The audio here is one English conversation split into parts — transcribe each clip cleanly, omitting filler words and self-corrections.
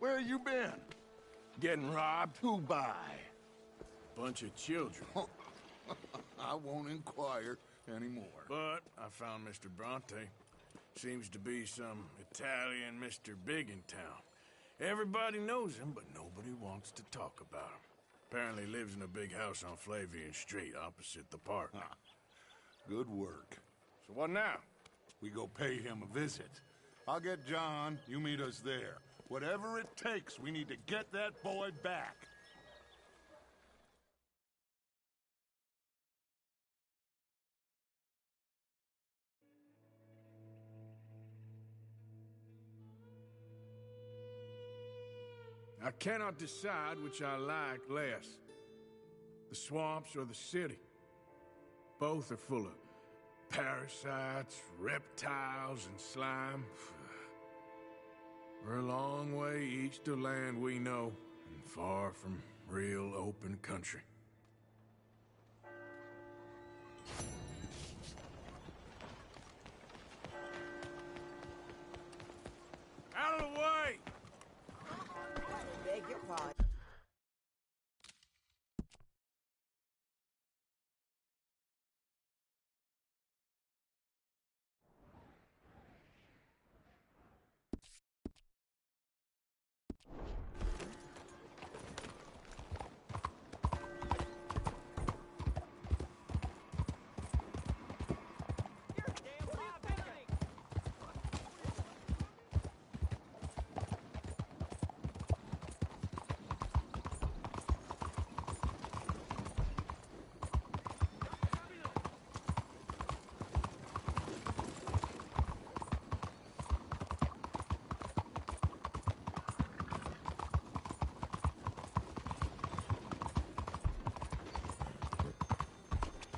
Where you been? Getting robbed? Who by? Bunch of children. I won't inquire anymore. But I found Mr. Bronte. Seems to be some Italian Mr. Big in town. Everybody knows him, but nobody wants to talk about him. Apparently lives in a big house on Flavian Street, opposite the park. Good work. So what now? We go pay him a visit. I'll get John, you meet us there. Whatever it takes, we need to get that boy back. I cannot decide which I like less. The swamps or the city. Both are full of parasites, reptiles, and slime. We're a long way east of land we know, and far from real open country. Out of the way! Beg your pardon.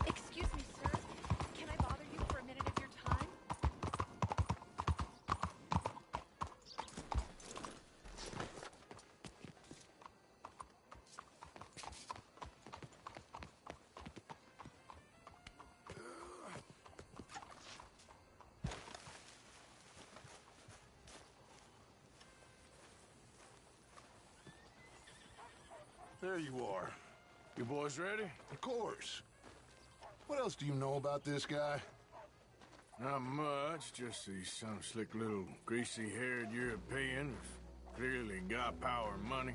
Excuse me, sir. Can I bother you for a minute of your time? There you are. You boys ready? Of course. What else do you know about this guy? Not much, just he's some slick little greasy-haired European who's clearly got power and money.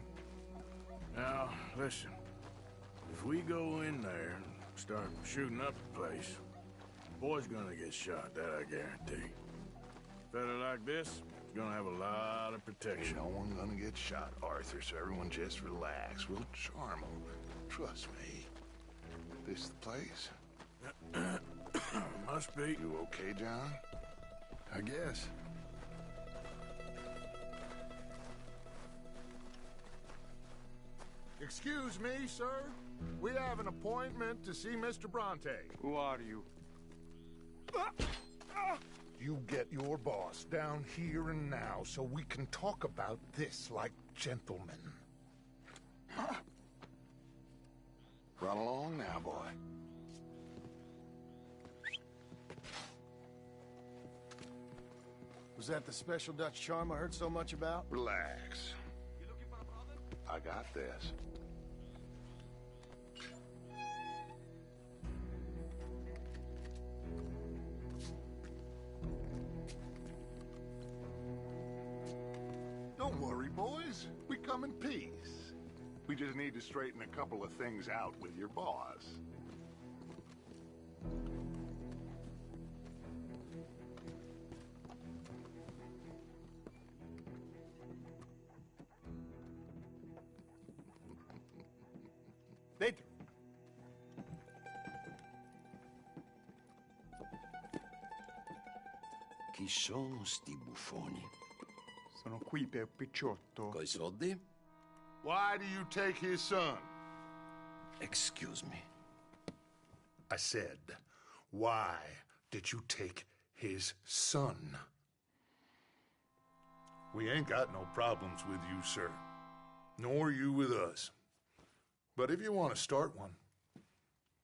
Now, listen. If we go in there and start shooting up the place, the boy's gonna get shot, that I guarantee. A fella like this is gonna have a lot of protection. Ain't no one gonna get shot, Arthur, so everyone just relax. We'll charm him. Trust me. This the place? Must be. You okay, John? I guess. Excuse me, sir. We have an appointment to see Mr. Bronte. Who are you? You get your boss down here and now so we can talk about this like gentlemen. Run along now, boy. Was that the special Dutch charm I heard so much about? Relax. I got this. Don't worry, boys. We come in peace. We just need to straighten a couple of things out with your boss. Dentro. Chi sono sti buffoni? Sono qui per Picciotto. Coi soldi? Why do you take his son? Excuse me. I said, why did you take his son? We ain't got no problems with you, sir. Nor you with us. But if you want to start one,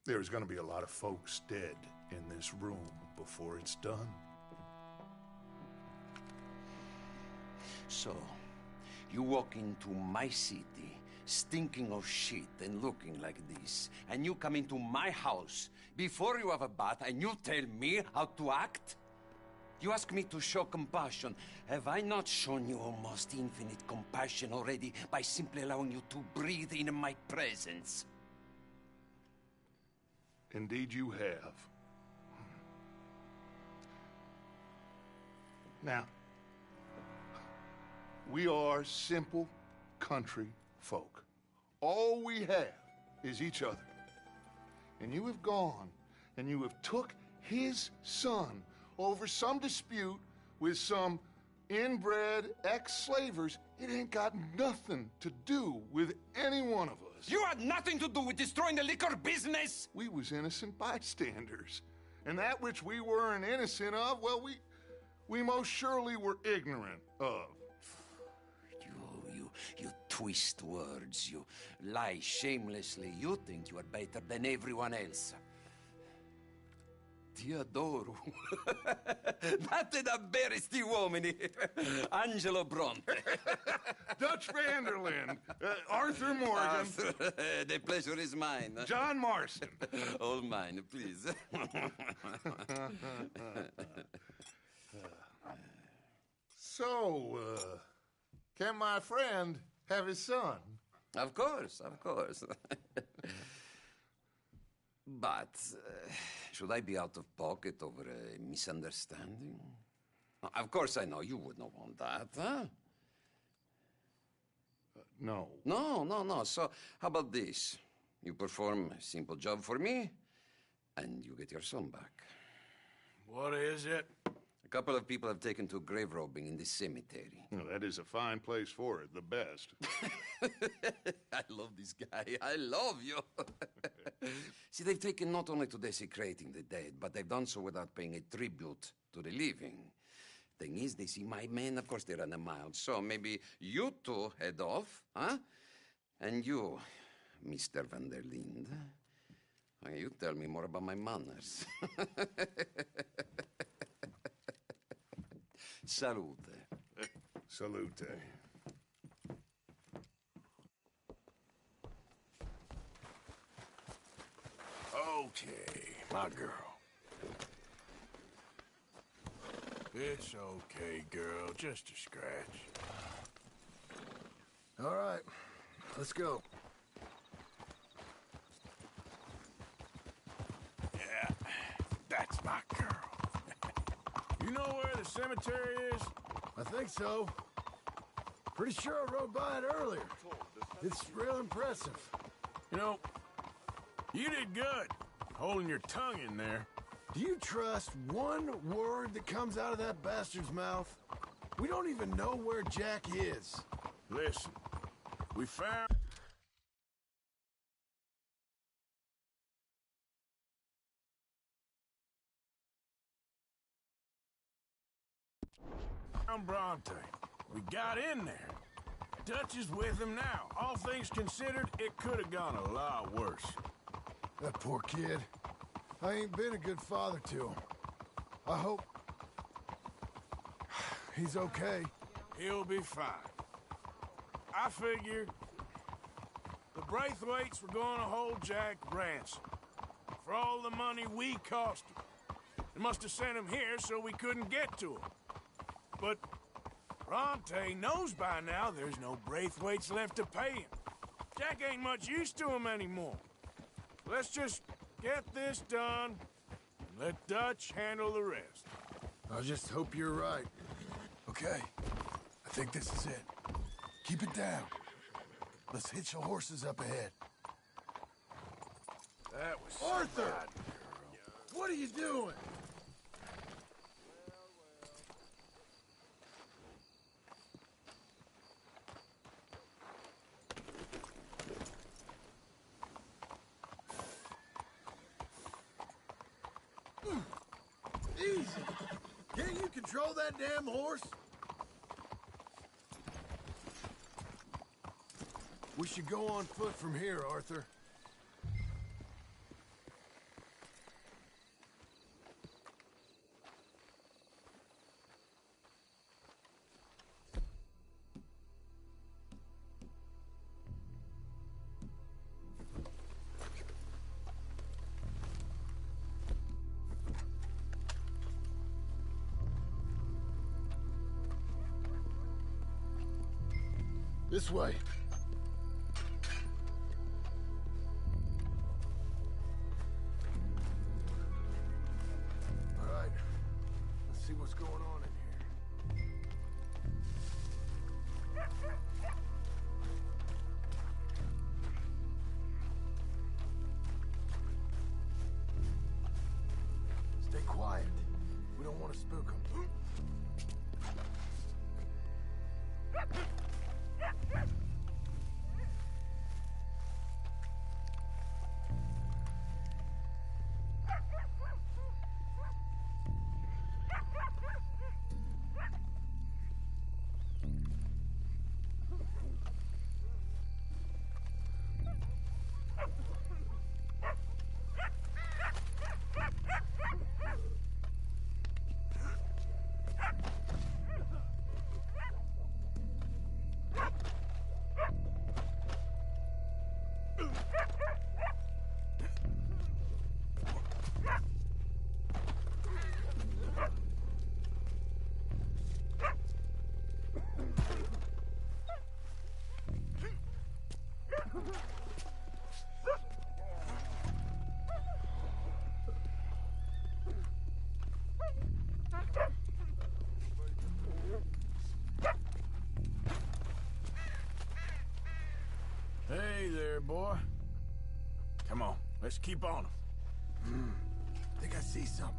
there's going to be a lot of folks dead in this room before it's done. So, You walk into my city, stinking of shit and looking like this, and you come into my house before you have a bath and you tell me how to act? You ask me to show compassion. Have I not shown you almost infinite compassion already by simply allowing you to breathe in my presence? Indeed you have. Now, we are simple country folk. All we have is each other. And you have gone and you have took his son over some dispute with some inbred ex-slavers. It ain't got nothing to do with any one of us. You had nothing to do with destroying the liquor business! We was innocent bystanders. And that which we weren't innocent of, well, we most surely were ignorant of. You twist words, you lie shamelessly. You think you are better than everyone else. Ti adoro. Date davvero sti uomini. Angelo Bronte. Dutch Vanderland. Arthur Morgan. The pleasure is mine. John Marston. All mine, please. So, can my friend have his son? Of course, of course. But should I be out of pocket over a misunderstanding? Of course I know you would not want that, huh? No. No. So how about this? You perform a simple job for me, and you get your son back. What is it? A couple of people have taken to grave robbing in this cemetery. Well, that is a fine place for it, the best. I love this guy. I love you. See, they've taken not only to desecrating the dead, but they've done so without paying a tribute to the living. Thing is, they see my men, of course they run a mile. So maybe you two head off, huh? And you, Mr. Van der Linde, you tell me more about my manners. Salute. Salute. Okay, my girl. It's okay, girl. Just a scratch. All right, let's go. Yeah, that's my girl. You know where the cemetery is? I think so. Pretty sure I rode by it earlier. It's real impressive. You know, you did good, holding your tongue in there. Do you trust one word that comes out of that bastard's mouth? We don't even know where Jack is. Listen, we found Bronte. We got in there. Dutch is with him now. All things considered, it could have gone a lot worse. That poor kid. I ain't been a good father to him. I hope he's okay. He'll be fine. I figured the Braithwaites were going to hold Jack ransom for all the money we cost him. They must have sent him here so we couldn't get to him. But Bronte knows by now there's no Braithwaites left to pay him. Jack ain't much use to him anymore. Let's just get this done and let Dutch handle the rest. I just hope you're right. Okay, I think this is it. Keep it down. Let's hitch the horses up ahead. That was Arthur! bad, girl. What are you doing? Easy! Can't you control that damn horse? We should go on foot from here, Arthur. This way. All right. Let's see what's going on in here. Stay quiet. We don't want to spook them. Hey there, boy. Come on, let's keep on him. Think I see something.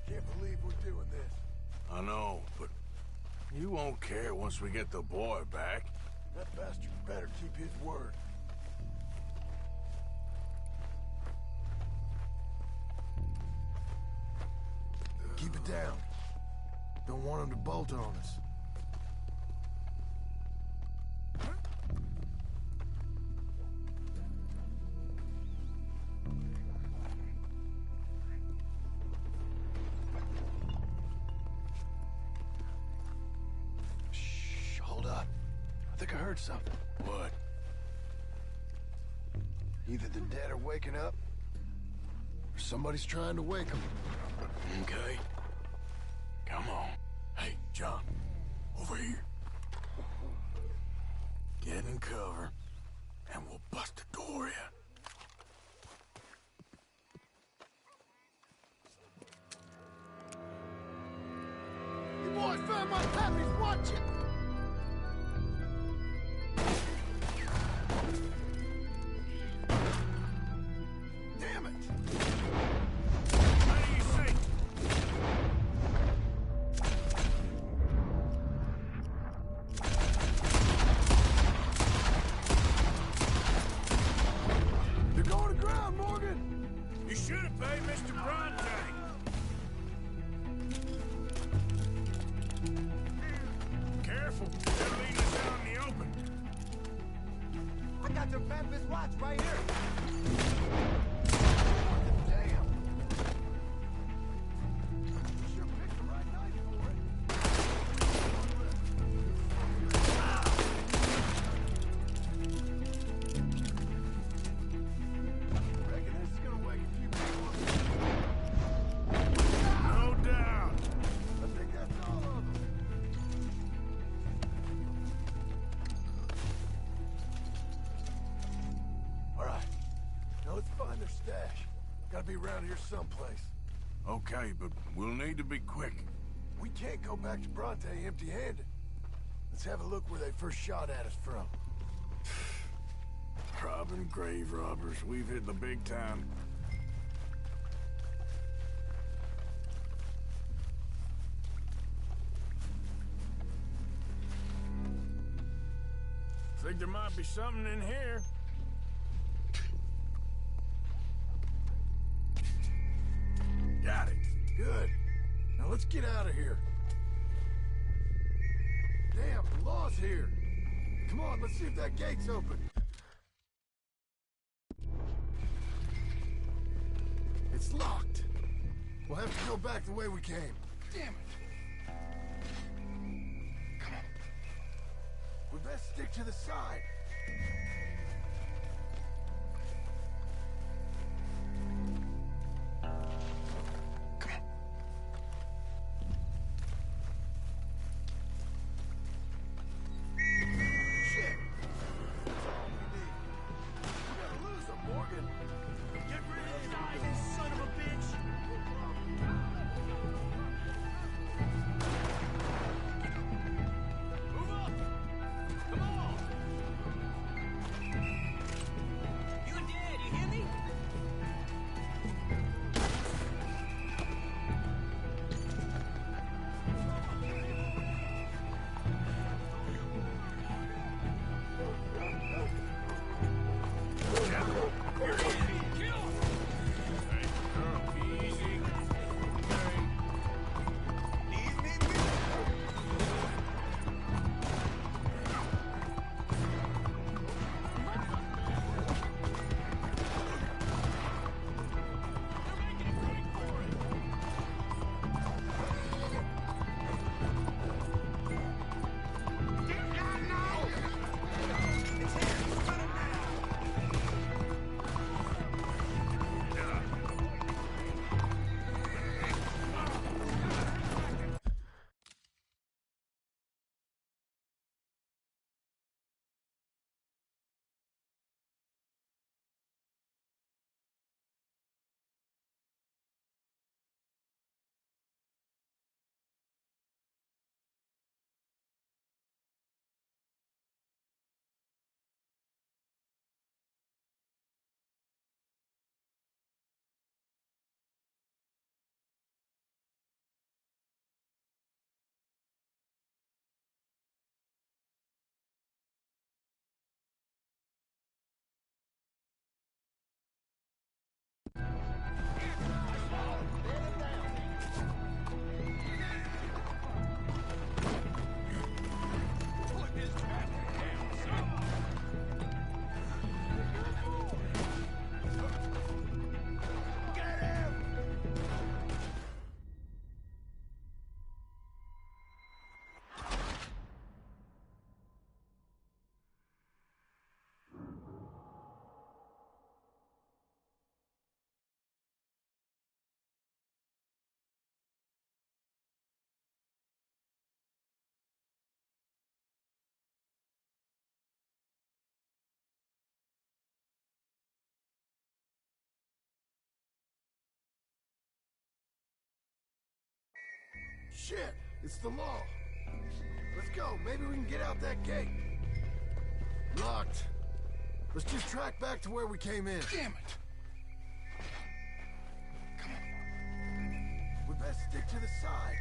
Can't believe we're doing this. I know, but you won't care once we get the boy back. That bastard better keep his word. Keep it down. Don't want him to bolt on us. Shh, hold up. I think I heard something. What? Either the dead are waking up, or somebody's trying to wake them. Okay. Come on. Hey, John. Over here. Get in cover, and we'll bust the door in. You boys found my pappy's watching! Damn it! What do you see? They're going to ground, Morgan! You should have paid Mr. Bronte. Careful. They're leaving us out in the open. I got the Memphis watch right here. Damn! Sure picked the right night for it. Reckon this is gonna wake a few people. No doubt. I think that's all of them. All right. Now let's find their stash. Gotta be around here someplace. Okay, but we'll need to be quick. We can't go back to Bronte empty-handed. Let's have a look where they first shot at us from. Robbing grave robbers. We've hit the big time. Think there might be something in here. Got it. Good. Now let's get out of here. Damn, the law's here. Come on, let's see if that gate's open. It's locked. We'll have to go back the way we came. Damn it. Come on. We best stick to the side. Come on. Shit. That's all we need. We gotta lose him, Morgan. Get rid of his eyes, you son of a bitch! Move up! Come on! You're dead, you hear me? Shit, it's the mall. Let's go. Maybe we can get out that gate. Locked. Let's just track back to where we came in. Damn it. Come on. We best stick to the side.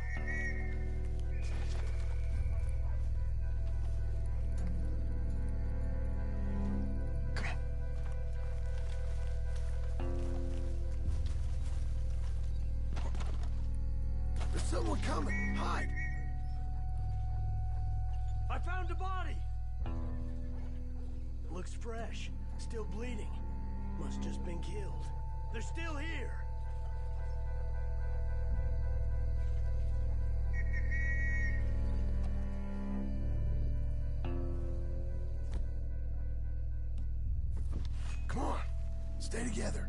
Come on. There's someone coming. Hide. I found a body! Looks fresh. Still bleeding. Must just been killed. They're still here! Come on. Stay together.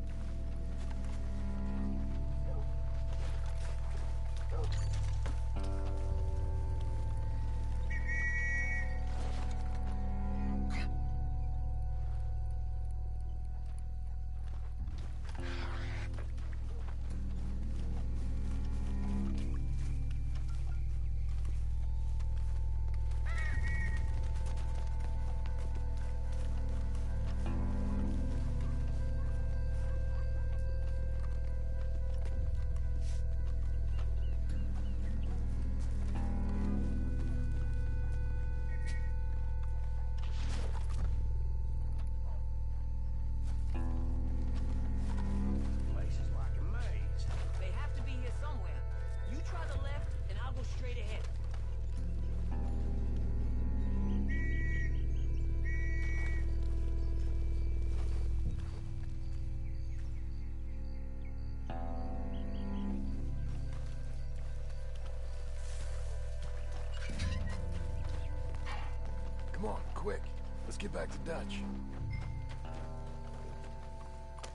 get back to Dutch.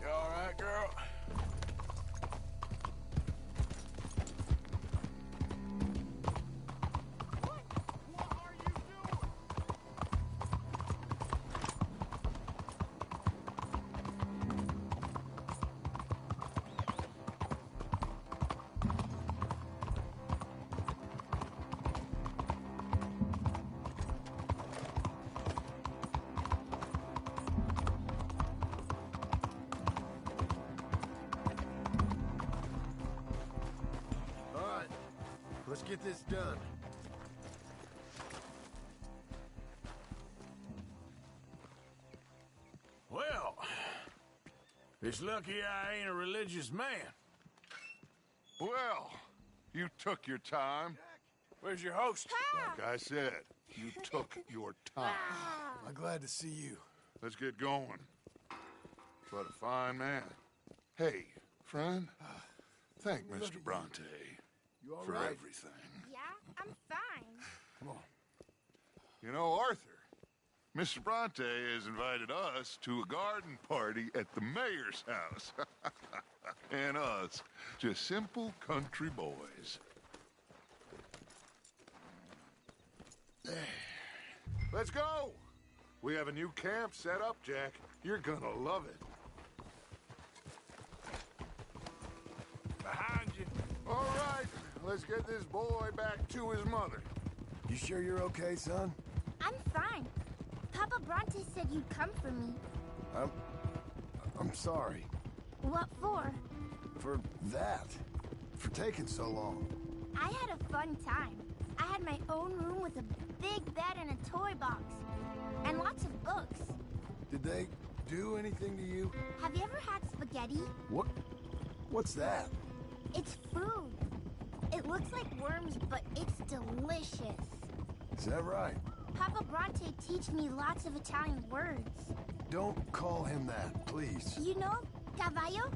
You all right, girl? All right, let's get this done. Well, it's lucky I ain't a religious man. Well, you took your time. Where's your host? Like I said, you took your time. I'm glad to see you. Let's get going. What a fine man. Hey, friend, thank Mr. Bronte You all for right? everything. Yeah, I'm fine. Come on. You know, Arthur, Mr. Bronte has invited us to a garden party at the mayor's house. And us, just simple country boys. Let's go! We have a new camp set up, Jack. You're gonna love it. Behind you. All right, let's get this boy back to his mother. You sure you're okay, son? I'm fine. Papa Bronte said you'd come for me. I'm sorry. What for? For that. For taking so long. I had a fun time. I had my own room with a big bed and a toy box. And lots of books. Did they do anything to you? Have you ever had spaghetti? What's that? It's food. It looks like worms, but it's delicious. Is that right? Papa Bronte teach me lots of Italian words. Don't call him that, please. You know, caballo?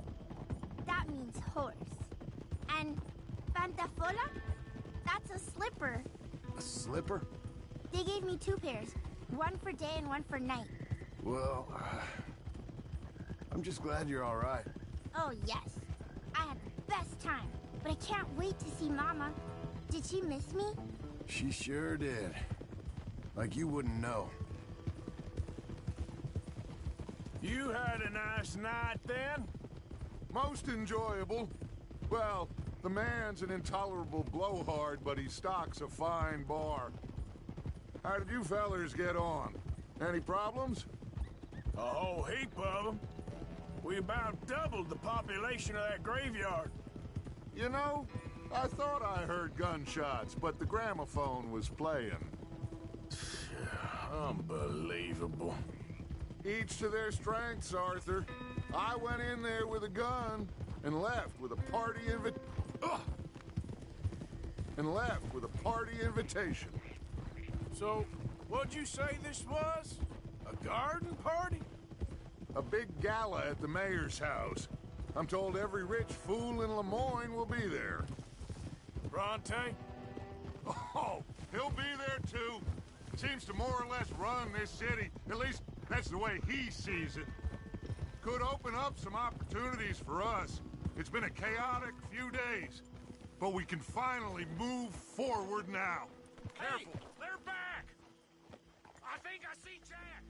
That means horse. And pantafola? That's a slipper. A slipper? They gave me 2 pairs. One for day and one for night. Well, I'm just glad you're all right. Oh, yes. I had the best time. But I can't wait to see Mama. Did she miss me? She sure did. Like you wouldn't know. You had a nice night then? Most enjoyable. Well, the man's an intolerable blowhard, but he stocks a fine bar. How did you fellers get on? Any problems? A whole heap of them. We about doubled the population of that graveyard. You know, I thought I heard gunshots, but the gramophone was playing. Unbelievable. Each to their strengths, Arthur. I went in there with a gun and left with a party invitation. So, what'd you say this was? A garden party? A big gala at the mayor's house. I'm told every rich fool in Lemoyne will be there. Bronte? Oh, he'll be there too. Seems to more or less run this city. At least that's the way he sees it. Could open up some opportunities for us. It's been a chaotic few days, but we can finally move forward now. Careful! They're back! I think I see Jack!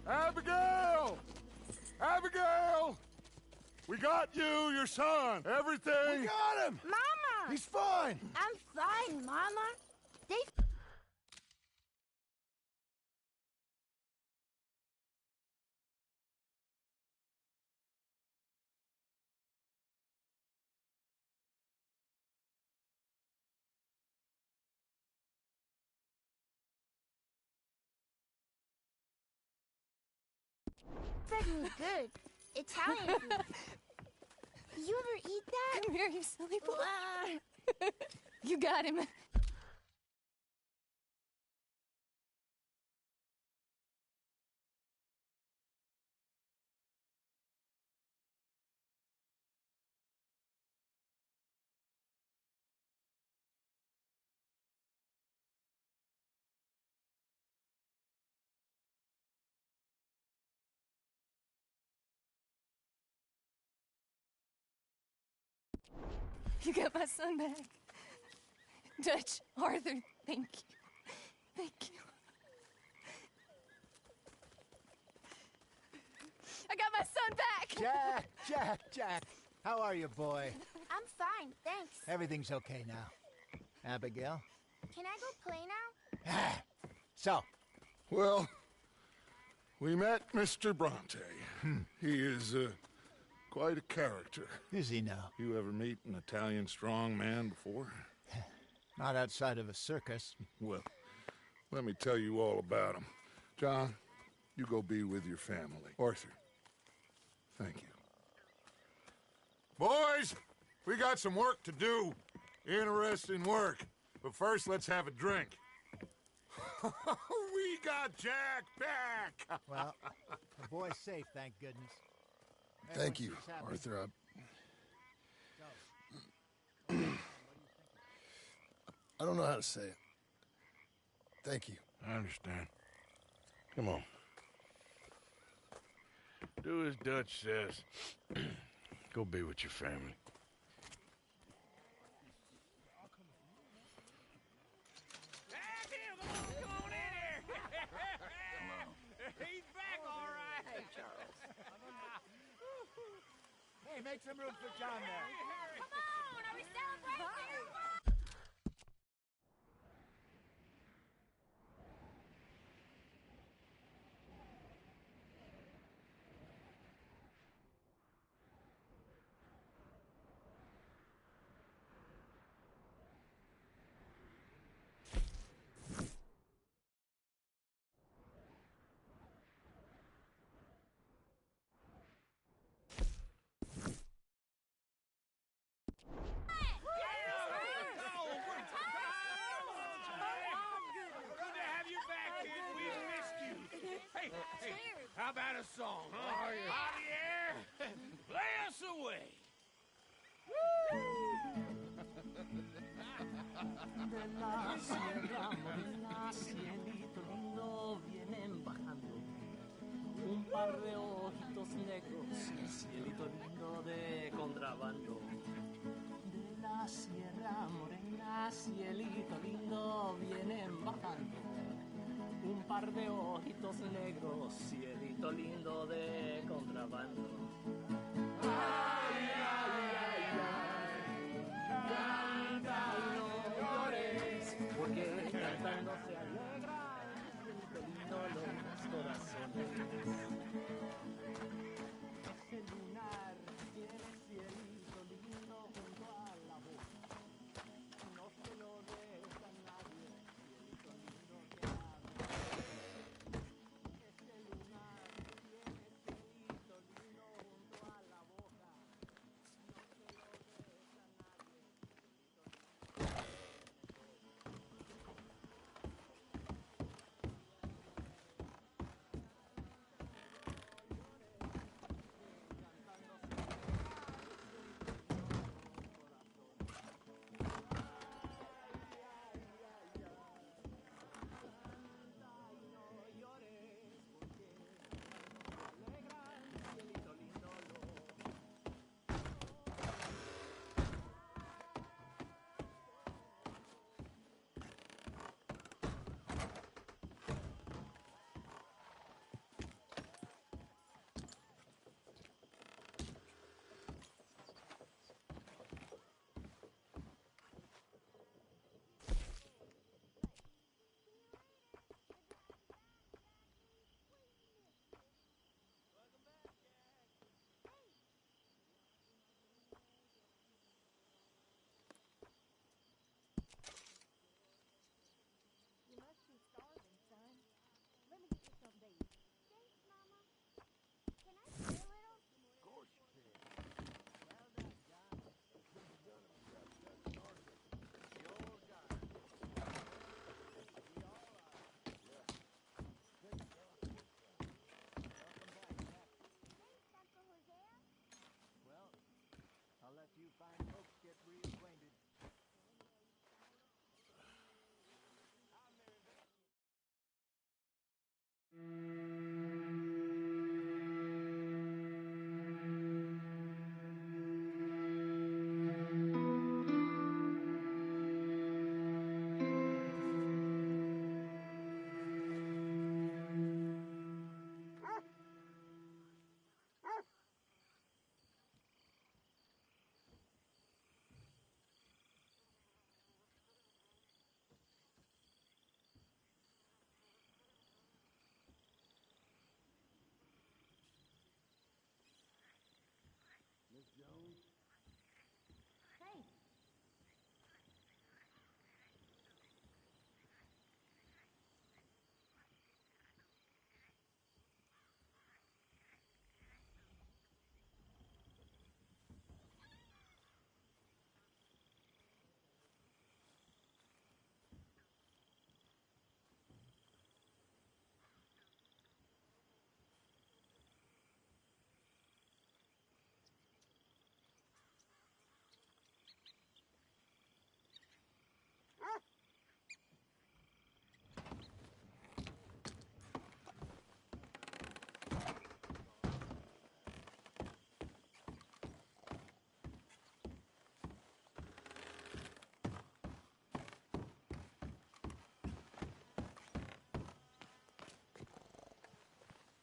Abigail! Abigail! We got you, your son, everything. We got him! Mama! He's fine! I'm fine, Mama. They fed me good. Italian food. You ever eat that? Come here, you silly boy. Ah. You got him. You got my son back. Dutch, Arthur, thank you. Thank you. I got my son back! Jack. How are you, boy? I'm fine, thanks. Everything's okay now. Abigail? Can I go play now? So, Well, we met Mr. Bronte. He is quite a character. is he now? You ever meet an Italian strong man before? Not outside of a circus. Well, let me tell you all about him. John, you go be with your family. Arthur, thank you. Boys, we got some work to do. Interesting work. But first, let's have a drink. We got Jack back! Well, the boy's safe, thank goodness. Thank you, Everyone seems happy. Arthur. I don't know how to say it. Thank you. I understand. Come on. Do as Dutch says. Go be with your family. He's back, all right. Hey, Charles. Hey, make some room for John there. Come on, are we celebrating? How about a song, huh? Javier, play us away. De la sierra morena, cielito lindo, vienen bajando un par de ojitos negros, cielito lindo de contrabando. De la sierra morena, cielito lindo, vienen bajando un par de ojitos negros, cielito lindo de contrabando. Ay, ay, ay, ay, canta y no llores, porque cantando se alegran, cielito lindo los corazones. Ese lunar tiene cielito lindo junto a la boca, no se lo deja nadie, cielito lindo que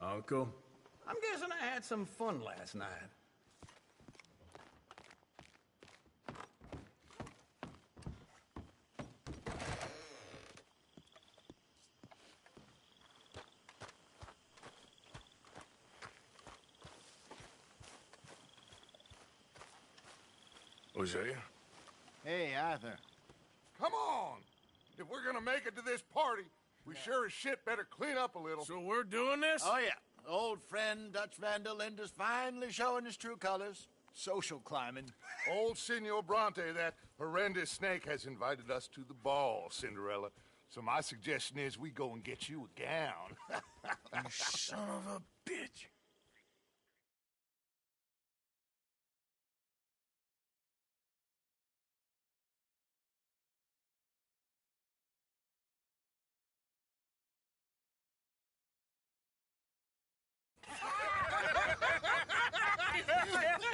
Uncle? I'm guessing I had some fun last night. Hosea? Hey, Arthur. Come on! If we're gonna make it to this party, we sure as shit better clean up a little. So we're doing this? Oh, yeah. Old friend Dutch Van der Linde's finally showing his true colors. Social climbing. Old Senor Bronte, that horrendous snake, has invited us to the ball, Cinderella. So my suggestion is we go and get you a gown. You son of a bitch.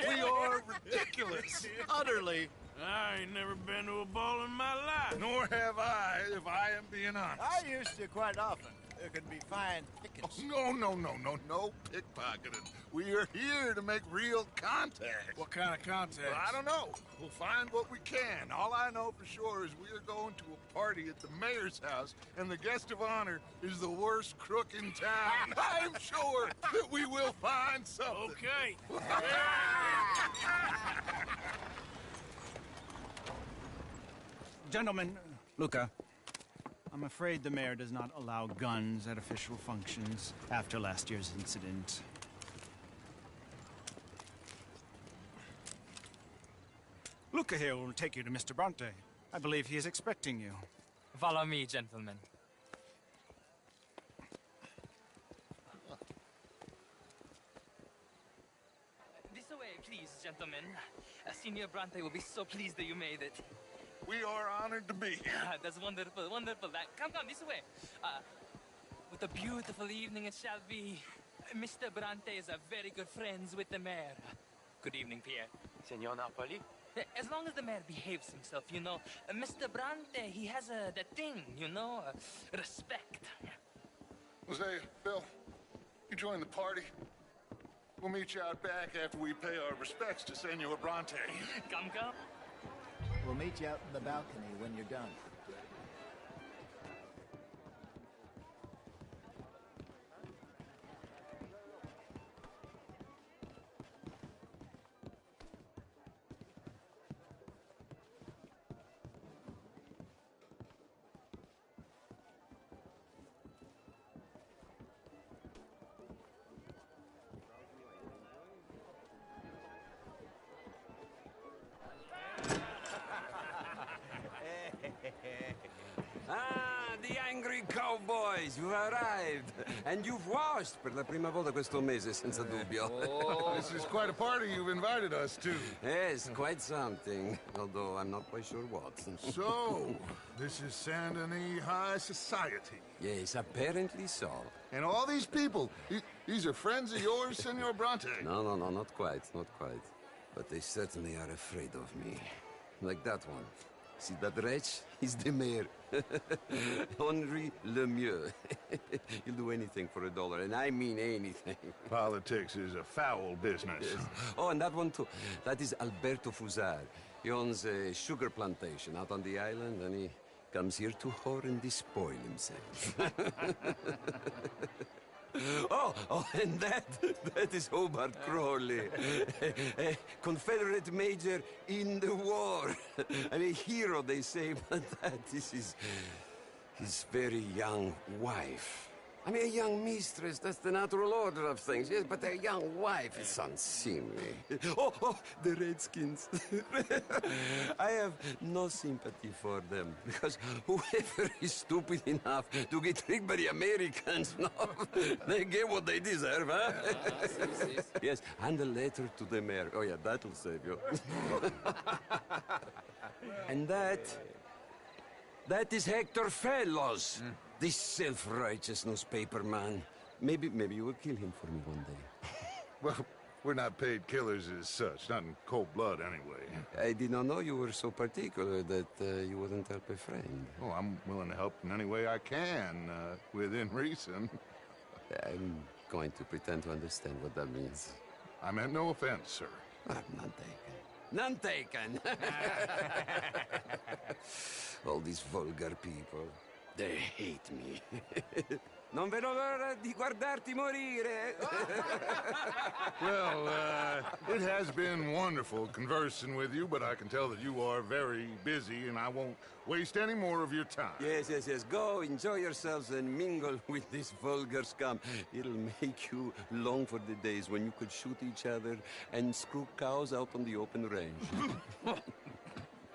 We are ridiculous. Utterly. I ain't never been to a ball in my life. Nor have I, if I am being honest. I used to quite often. There can be fine pickings. No pickpocketing. We are here to make real contact. What kind of contact? Well, I don't know. We'll find what we can. All I know for sure is we are going to a party at the mayor's house, and the guest of honor is the worst crook in town. I'm sure that we will find something. Okay. Gentlemen, Luca, I'm afraid the mayor does not allow guns at official functions after last year's incident. Luca here will take you to Mr. Bronte. I believe he is expecting you. Follow me, gentlemen. This way, please, gentlemen. Senior Bronte will be so pleased that you made it. We are honored to be here. That's wonderful, wonderful. Come, this way. What a beautiful evening it shall be. Mr. Bronte is a very good friends with the mayor. Good evening, Pierre. Senor Napoli? As long as the mayor behaves himself, you know. Mr. Bronte, he has that thing, you know, respect. Jose, Bill, you join the party. We'll meet you out back after we pay our respects to Senor Bronte. Come. We'll meet you out in the balcony when you're done. The angry cowboys, you've arrived. And you've washed per la prima volta questo mese, senza dubbio. This is quite a party you've invited us to. Yes, quite something. Although I'm not quite sure what. So, this is Saint Denis High Society. Yes, apparently so. And all these people, these are friends of yours, Senor Bronte? No, not quite, not quite. But they certainly are afraid of me. Like that one. See that wretch? He's the mayor. Henri Lemieux. He'll do anything for $1, and I mean anything. Politics is a foul business. Yes. Oh, and that one too. That is Alberto Fusar. He owns a sugar plantation out on the island, and he comes here to whore and despoil himself. Oh, and that is Hobart Crawley, a Confederate major in the war, and a hero, they say, but that is his very young wife. I mean, a young mistress, that's the natural order of things, yes, but a young wife is unseemly. Oh, the Redskins. I have no sympathy for them, because whoever is stupid enough to get tricked by the Americans, no, they get what they deserve, huh? Yes, and a letter to the mayor. Oh, yeah, that'll save you. And that is Hector Fellows. This self-righteous newspaper man. Maybe you will kill him for me one day. Well, we're not paid killers as such, not in cold blood anyway. I did not know you were so particular that you wouldn't help a friend. Oh, I'm willing to help in any way I can, within reason. going to pretend to understand what that means. I meant no offense, sir. None taken. None taken! All these vulgar people, they hate me. Non vedo l'ora di guardarti morire. Well, it has been wonderful conversing with you, but I can tell that you are very busy, and I won't waste any more of your time. Yes. Go, enjoy yourselves, and mingle with this vulgar scum. It'll make you long for the days when you could shoot each other and screw cows out on the open range.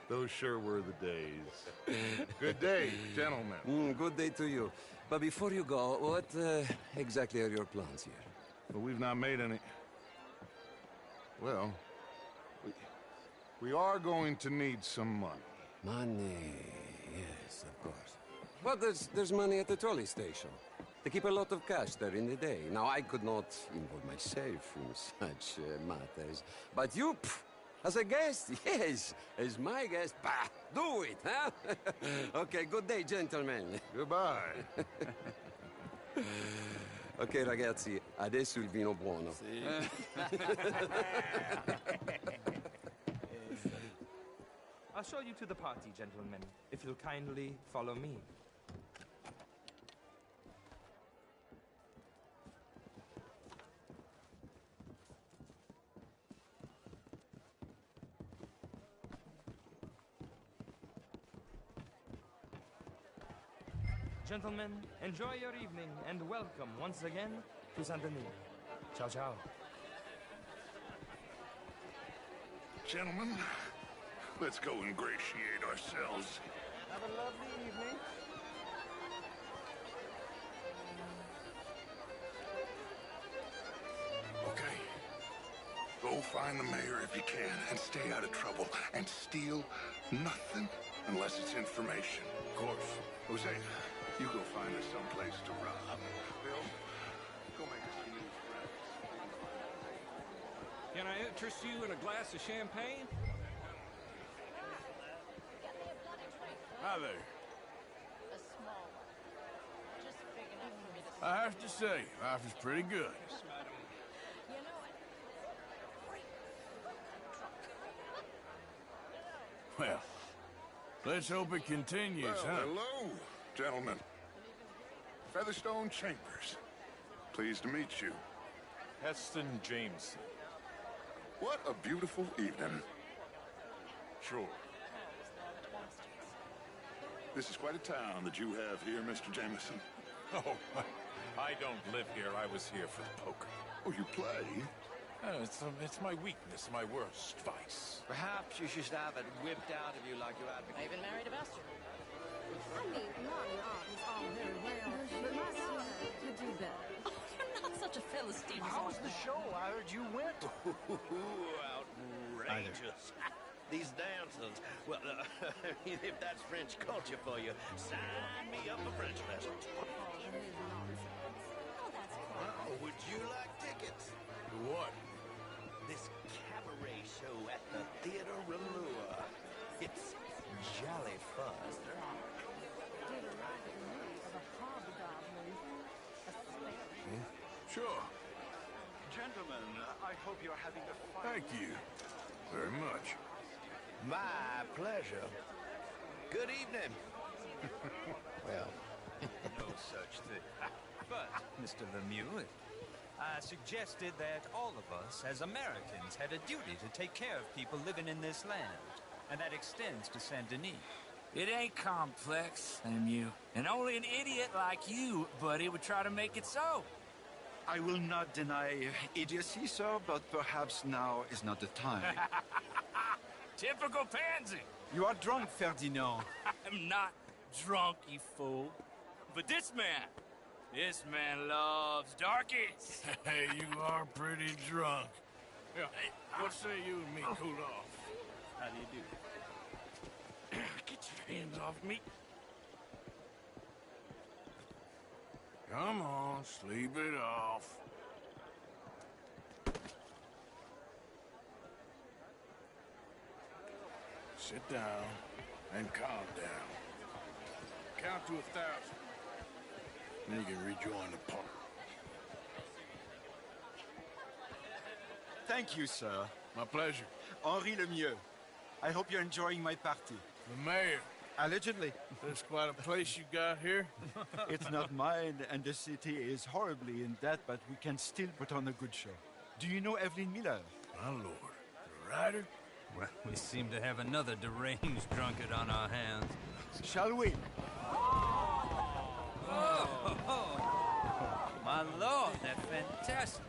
Those sure were the days. Good day, gentlemen. Good day to you. But before you go, what exactly are your plans here? Well, we've not made any... Well, we are going to need some money. Money, yes, of course. Well, there's money at the trolley station. They keep a lot of cash there in the day. Now, I could not involve myself in such matters. But you, as a guest, yes, as my guest, bah, do it, huh? Okay, good day, gentlemen. Goodbye. Ok, ragazzi, adesso il vino buono. I'll show you to the party, gentlemen, if you'll kindly follow me. Gentlemen, enjoy your evening and welcome once again to Saint Denis. Ciao, ciao. Gentlemen, let's go ingratiate ourselves. Have a lovely evening. Okay. Go find the mayor if you can and stay out of trouble. And steal nothing unless it's information. Of course. Jose, you go find us someplace to rob. Bill, go make us some new friends. Can I interest you in a glass of champagne? Hi there. A small one. Just big enough for me to... I have to say, life is pretty good. You know it. Well, let's hope it continues, Well, huh? hello, gentlemen. Featherstone Chambers. Pleased to meet you. Heston Jameson. What a beautiful evening. Sure. This is quite a town that you have here, Mr. Jameson. Oh, I don't live here. I was here for the poker. Oh, you play? It's my weakness, my worst vice. Perhaps you should have it whipped out of you like you advocate. I even married a bastard. I mean, not an art is all very well, but my daughter could do better. Oh, you're not such a Philistine. How was the show? I heard you went. Outrageous. These dancers. Well, if that's French culture for you, sign me up for French lesson. Well, would you like tickets? What? This cabaret show at the Theater Relure. It's jolly fun. Sure. Gentlemen, I hope you're having a fun... Thank you very much. My pleasure. Good evening. Well, no such thing. But, Mr. Lemieux, I suggested that all of us, as Americans, had a duty to take care of people living in this land. And that extends to Saint Denis. It ain't complex, Lemieux. And only an idiot like you, buddy, would try to make it so. I will not deny idiocy, sir, but perhaps now is not the time. Typical pansy. You are drunk, Ferdinand. I'm not drunk, you fool. But this man loves darkies. Hey, you are pretty drunk. Yeah, what say you and me cool off? How do you do? Get your hands off me. Come on, sleep it off. Sit down and calm down. Count to 1,000. Then you can rejoin the party. Thank you, sir. My pleasure. Henri Lemieux. I hope you're enjoying my party. The mayor. Allegedly. That's quite a place you got here. It's not mine, and the city is horribly in debt, but we can still put on a good show. Do you know Evelyn Miller? My lord. The writer? Well, we seem to have another deranged drunkard on our hands. Shall we? Oh, my lord, they're fantastic.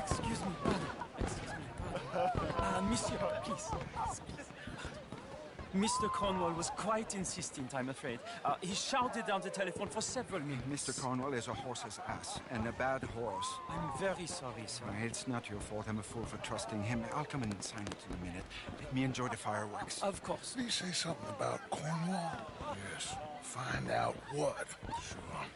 Excuse me, brother. Monsieur, please. Mr. Cornwall was quite insistent, I'm afraid. He shouted down the telephone for several minutes. Mr. Cornwall is a horse's ass, and a bad horse. I'm very sorry, sir. It's not your fault. I'm a fool for trusting him. I'll come in and sign it in a minute. Let me enjoy the fireworks. Of course. Did he say something about Cornwall? Yes. Find out what. Sure.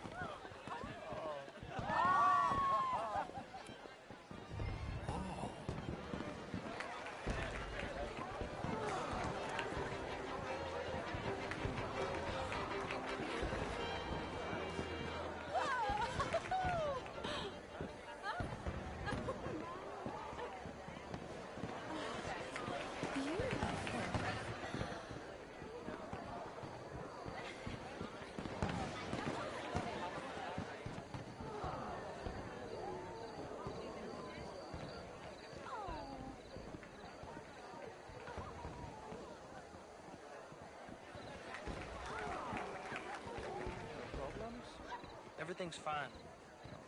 Everything's fine.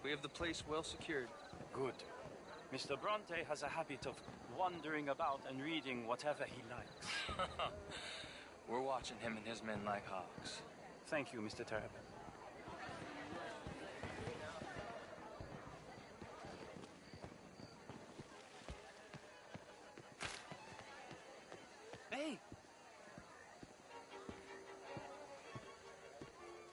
We have the place well secured. Good. Mr. Bronte has a habit of wandering about and reading whatever he likes. We're watching him and his men like hawks. Thank you, Mr. Terrapin. Hey!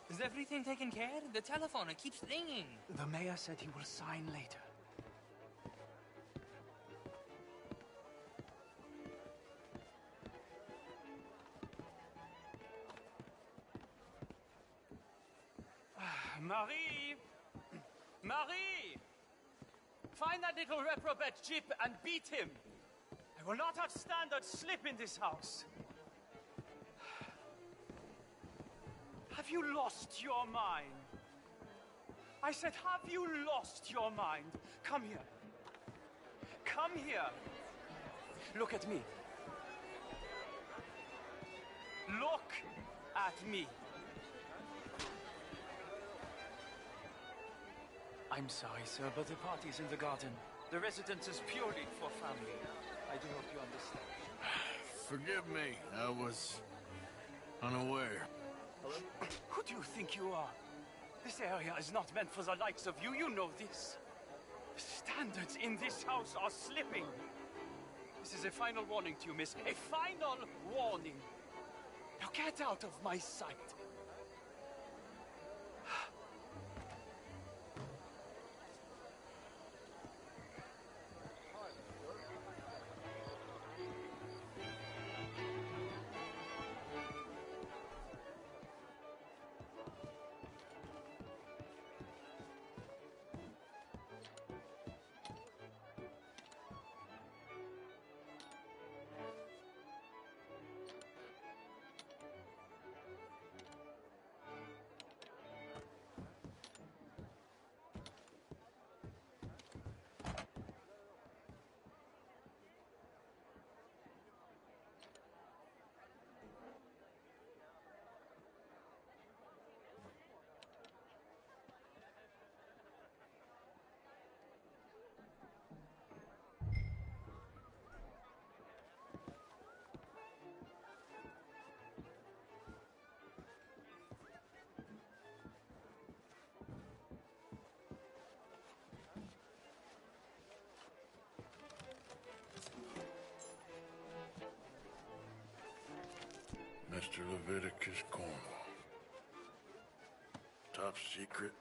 Is everything taken care of? The telephone, it keeps ringing. The mayor said he will sign later. Marie! Marie! Find that little reprobate Jip and beat him! I will not have standards slip in this house! Have you lost your mind? I said, have you lost your mind? Come here. Come here. Look at me. Look at me. I'm sorry, sir, but the party's in the garden. The residence is purely for family. I do hope you understand. Forgive me. I was unaware. Who do you think you are? This area is not meant for the likes of you. You know this. The standards in this house are slipping. This is a final warning to you, miss. A final warning. Now get out of my sight. Mr. Leviticus Cornwall. Top secret.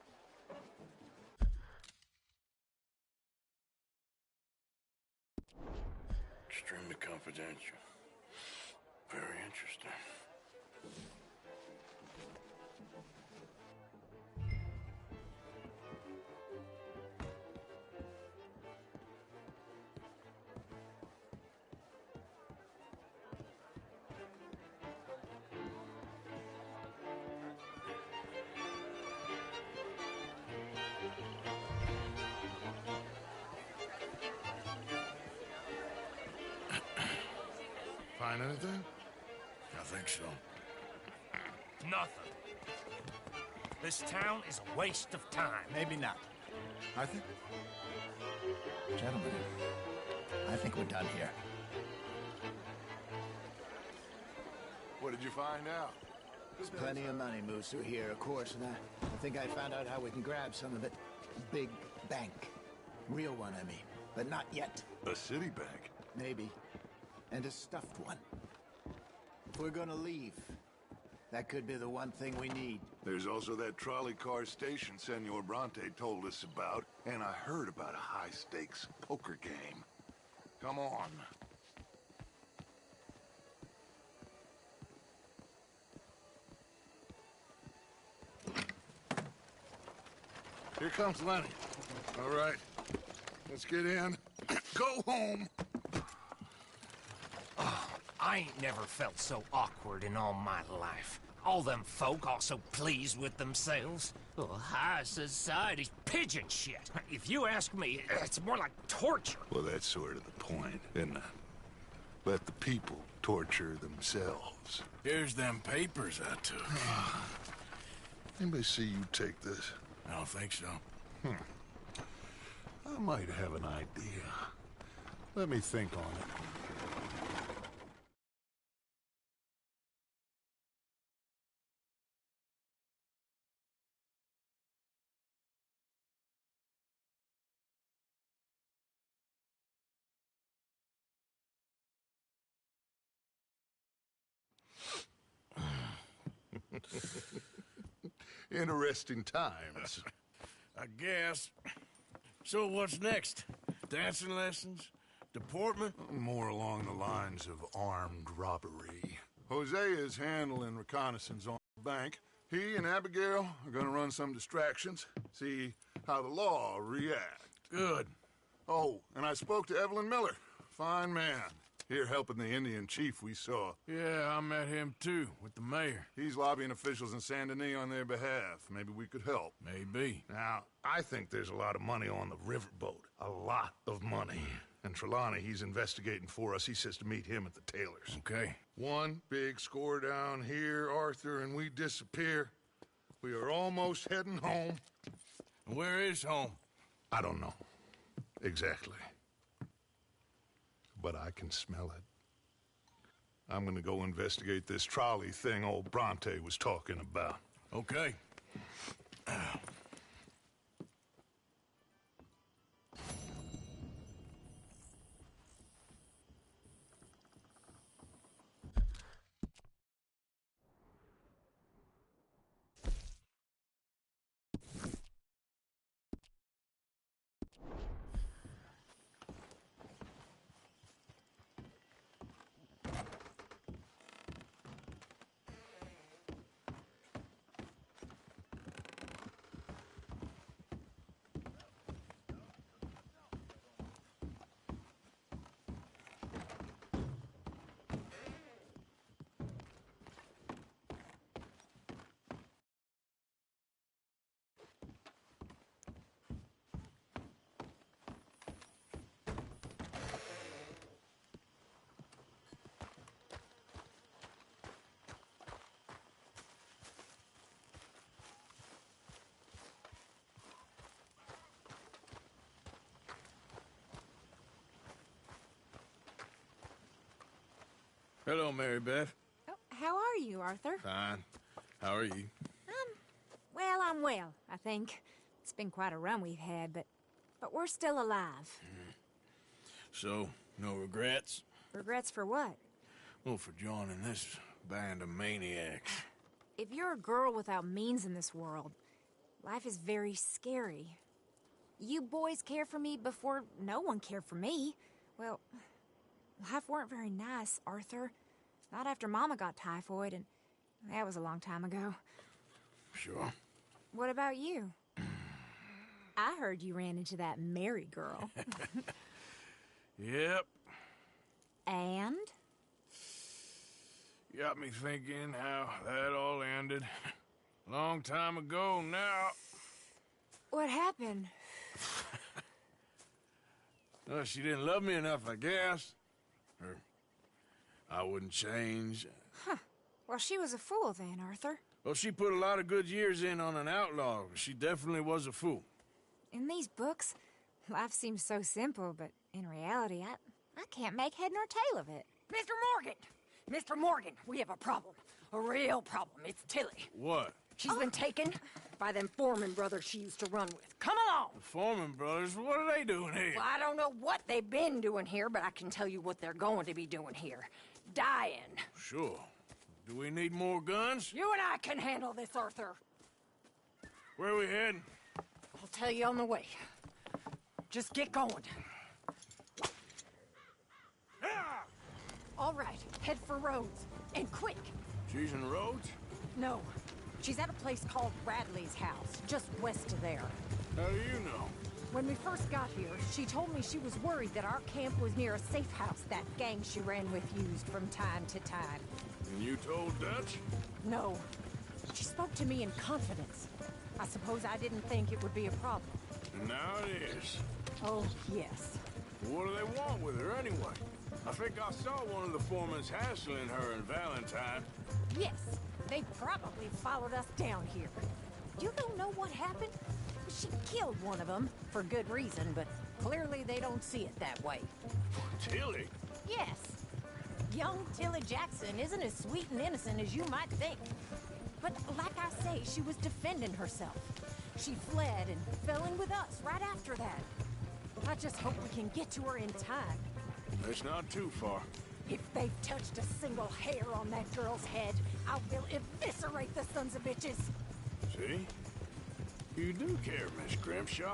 Extremely confidential. Very interesting. Find anything? I think so. Nothing. This town is a waste of time. Maybe not. Arthur? Gentlemen, I think we're done here. What did you find out? Plenty of money moves through here, of course, and I think I found out how we can grab some of it. Big bank. Real one, I mean. But not yet. A city bank? Maybe. And a stuffed one. If we're gonna leave, that could be the one thing we need. There's also that trolley car station Senor Bronte told us about, and I heard about a high-stakes poker game. Come on. Here comes Lenny. All right, let's get in. Go home. Oh, I ain't never felt so awkward in all my life. All them folk all so pleased with themselves. Oh, high society's pigeon shit. If you ask me, it's more like torture. Well, that's sort of the point, isn't it? Let the people torture themselves. Here's them papers I took. Anybody see you take this? I don't think so. I might have an idea. Let me think on it. Interesting times. I guess. So what's next? Dancing lessons? Deportment? More along the lines of armed robbery. Hosea is handling reconnaissance on the bank. He and Abigail are gonna run some distractions, see how the law reacts. Good. Oh, and I spoke to Evelyn Miller. Fine man. Here helping the Indian chief we saw. Yeah, I met him too, with the mayor. He's lobbying officials in Saint Denis on their behalf. Maybe we could help. Maybe. Now, I think there's a lot of money on the riverboat. A lot of money. And Trelawney, he's investigating for us. He says to meet him at the Taylor's. Okay. One big score down here, Arthur, and we disappear. We are almost heading home. Where is home? I don't know. Exactly. But I can smell it. I'm gonna go investigate this trolley thing old Bronte was talking about. Okay. Hello, Mary Beth. Oh, how are you, Arthur? Fine. How are you? Well, I'm well, I think. It's been quite a run we've had, but we're still alive. So, no regrets? Regrets for what? Well, for joining this band of maniacs. If you're a girl without means in this world, life is very scary. You boys cared for me before no one cared for me. Well, life weren't very nice, Arthur. Not after Mama got typhoid, and that was a long time ago. Sure. What about you? I heard you ran into that Mary girl. Yep. And? Got me thinking how that all ended. Long time ago now. What happened? Well, she didn't love me enough, I guess. Or I wouldn't change. Huh. Well, she was a fool then, Arthur. Well, she put a lot of good years in on an outlaw. She definitely was a fool. In these books, life seems so simple, but in reality, I can't make head nor tail of it. Mr. Morgan! Mr. Morgan, we have a problem. A real problem. It's Tilly. What? She's been taken by them Foreman brothers she used to run with. Come along! The Foreman brothers? What are they doing here? Well, I don't know what they've been doing here, but I can tell you what they're going to be doing here. Dying. Sure. Do we need more guns? You and I can handle this, Arthur. Where are we heading? I'll tell you on the way. Just get going. All right, head for Rhodes. And quick. She's in Rhodes? No. She's at a place called Radley's house, just west of there. How do you know? When we first got here, she told me she was worried that our camp was near a safe house that gang she ran with used from time to time. And you told Dutch? No. She spoke to me in confidence. I suppose I didn't think it would be a problem. And now it is. Oh, yes. What do they want with her anyway? I think I saw one of the foremans hassling her and Valentine. Yes. They probably followed us down here. You don't know what happened? She killed one of them, for good reason, but clearly they don't see it that way. Tilly? Yes. Young Tilly Jackson isn't as sweet and innocent as you might think. But like I say, she was defending herself. She fled and fell in with us right after that. I just hope we can get to her in time. It's not too far. If they've touched a single hair on that girl's head, I will eviscerate the sons of bitches. See? You do care, Miss Grimshaw.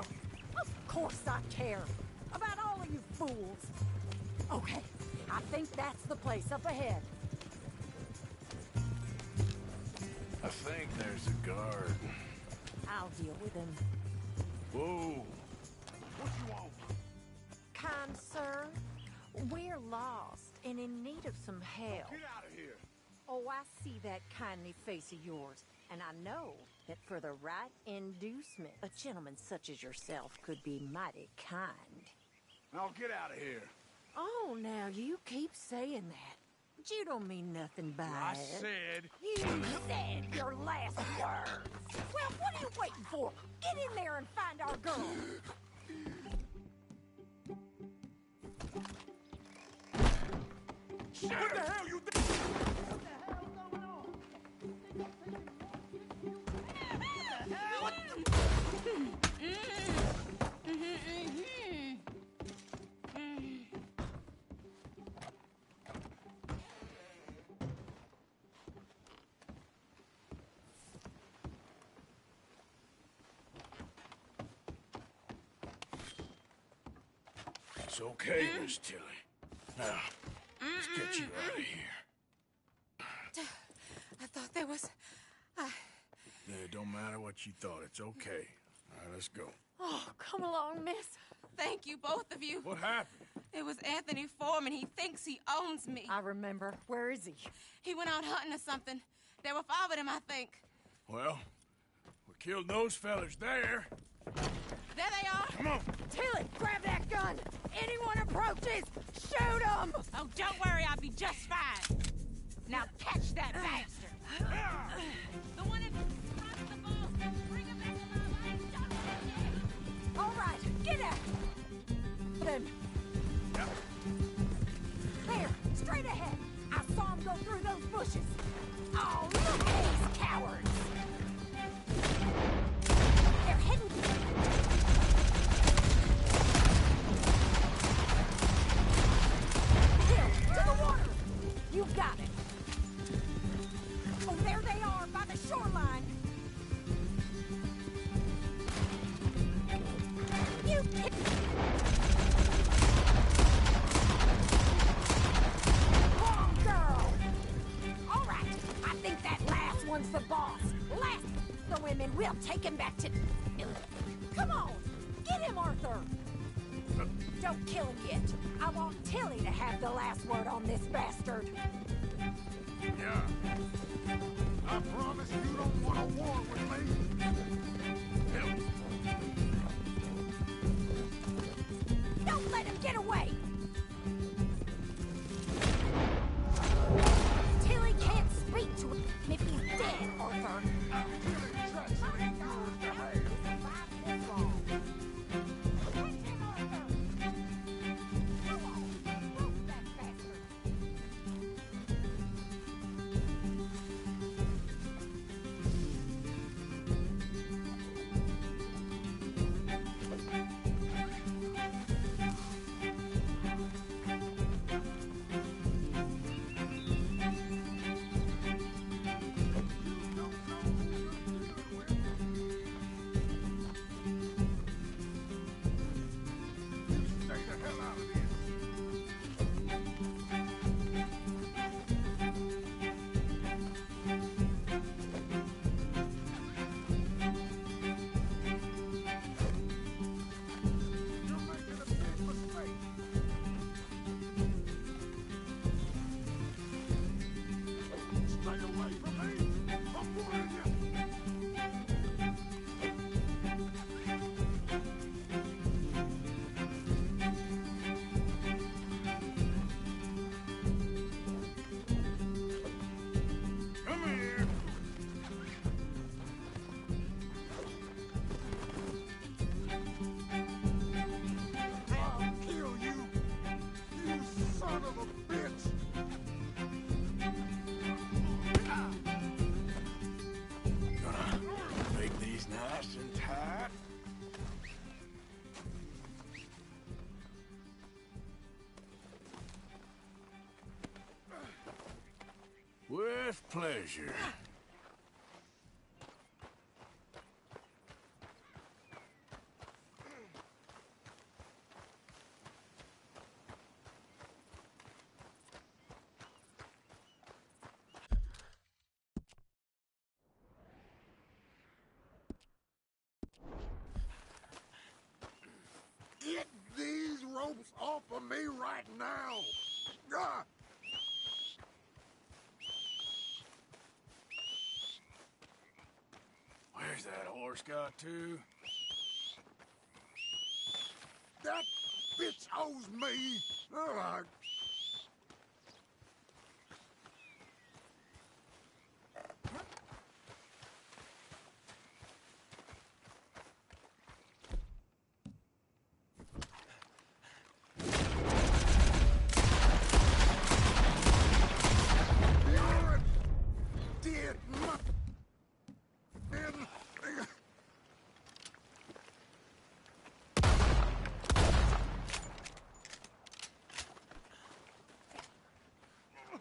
Of course I care. About all of you fools. Okay, I think that's the place up ahead. I think there's a guard. I'll deal with him. Whoa. What you want? Kind sir, we're lost and in need of some help. Get out of here. Oh, I see that kindly face of yours, and I know that for the right inducement, a gentleman such as yourself could be mighty kind. Now get out of here. Oh, now you keep saying that. But you don't mean nothing by I it. said... You said your last words. Well, what are you waiting for? Get in there and find our girl. What the hell you doing? It's okay, Miss Tilly. Now, let's get you out of here. I thought there was... Yeah, it don't matter what you thought. It's okay. All right, let's go. Oh, come along, miss. Thank you, both of you. What happened? It was Anthony Foreman. He thinks he owns me. I remember. Where is he? He went out hunting or something. There were 5 of them, I think. Well, we killed those fellas there. There they are. Come on. Tilly, grab that gun. Anyone approaches, shoot them. Oh, don't worry. I'll be just fine. Now catch that bastard. The one that crossed the ball. Bring him back alive. All right, get out. Then. Yep. There, straight ahead. I saw him go through those bushes. Oh, look at these cowards. They're heading... To the water! You got it! Oh, there they are, by the shoreline! You kid... Wrong girl! All right, I think that last one's the boss. Last the women, we'll take him back to... Come on! Get him, Arthur! Don't kill him yet. I want Tilly to have the last word on this bastard. Yeah. I promise you don't want a war with me. Help. Don't let him get away! Nice and tight. With pleasure. Get these ropes off of me right now! Ah! Where's that horse got to? That bitch owes me! Ugh. You're a dead man.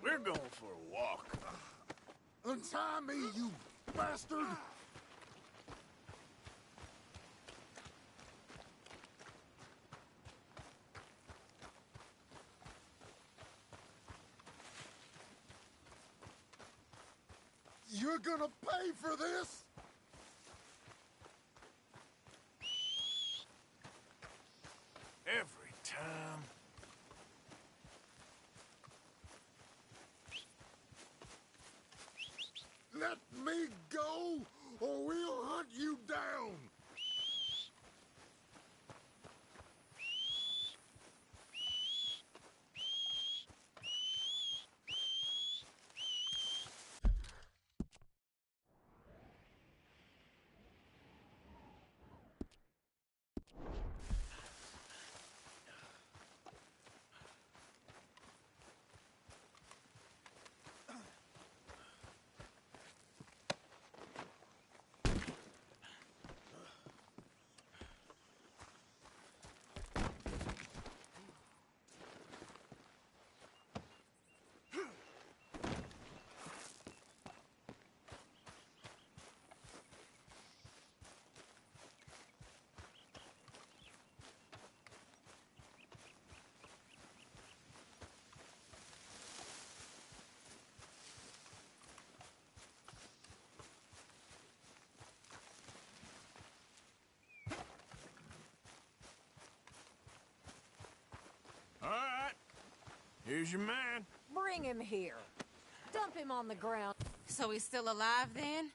We're going for a walk. Untie me, you bastard! You're gonna pay for this? Every time. Let me go, or we'll hunt you down! All right. Here's your man. Bring him here. Dump him on the ground. So he's still alive then?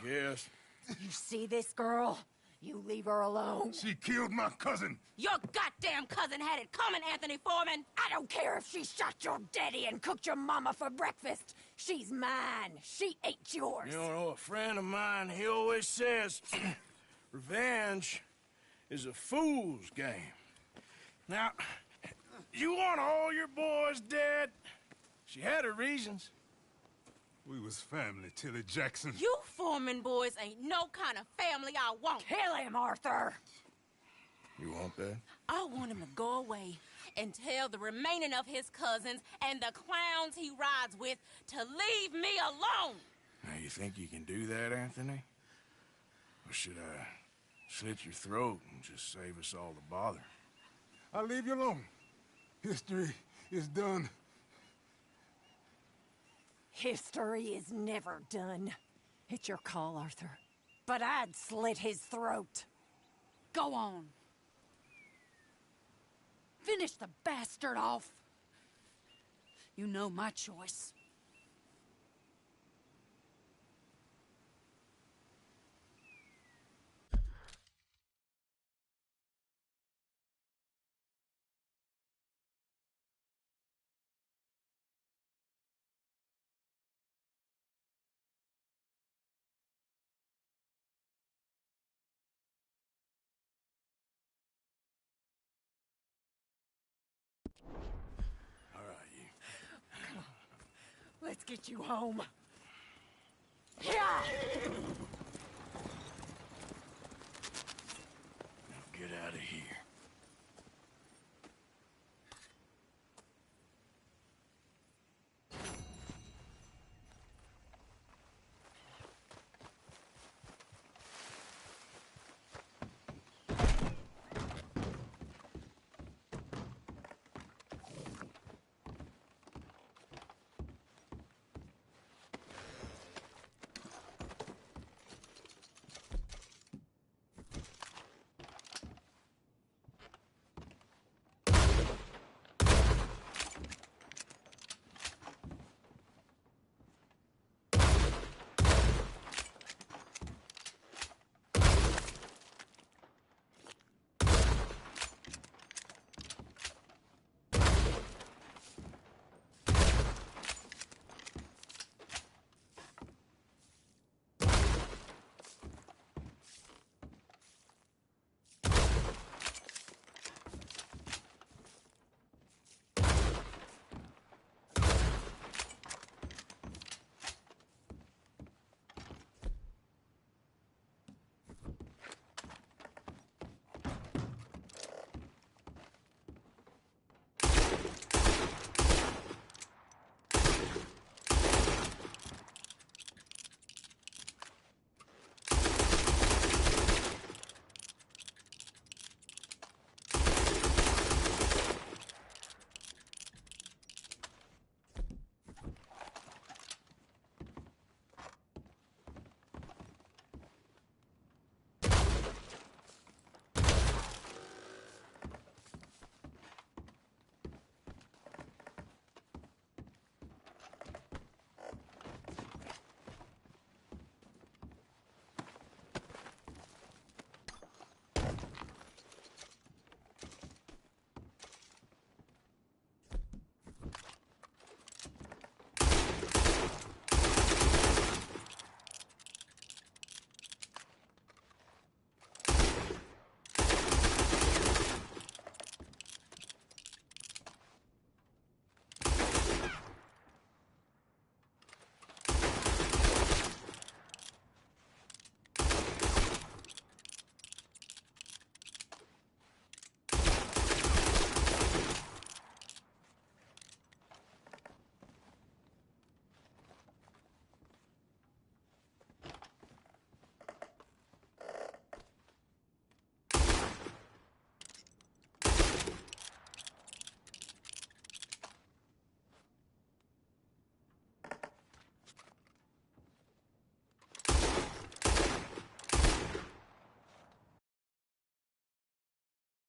Yes. You see this girl? You leave her alone. She killed my cousin. Your goddamn cousin had it coming, Anthony Foreman! I don't care if she shot your daddy and cooked your mama for breakfast. She's mine. She ate yours. You know, a friend of mine, he always says, revenge is a fool's game. Now, you want all your boys dead? She had her reasons. We was family, Tilly Jackson. You Foreman boys ain't no kind of family I want. Kill him, Arthur! You want that? I want him to go away and tell the remaining of his cousins and the clowns he rides with to leave me alone. Now, you think you can do that, Anthony? Or should I slit your throat and just save us all the bother? I'll leave you alone. History is done. History is never done. It's your call, Arthur. But I'd slit his throat. Go on. Finish the bastard off. You know my choice. Let's get you home. Yeah!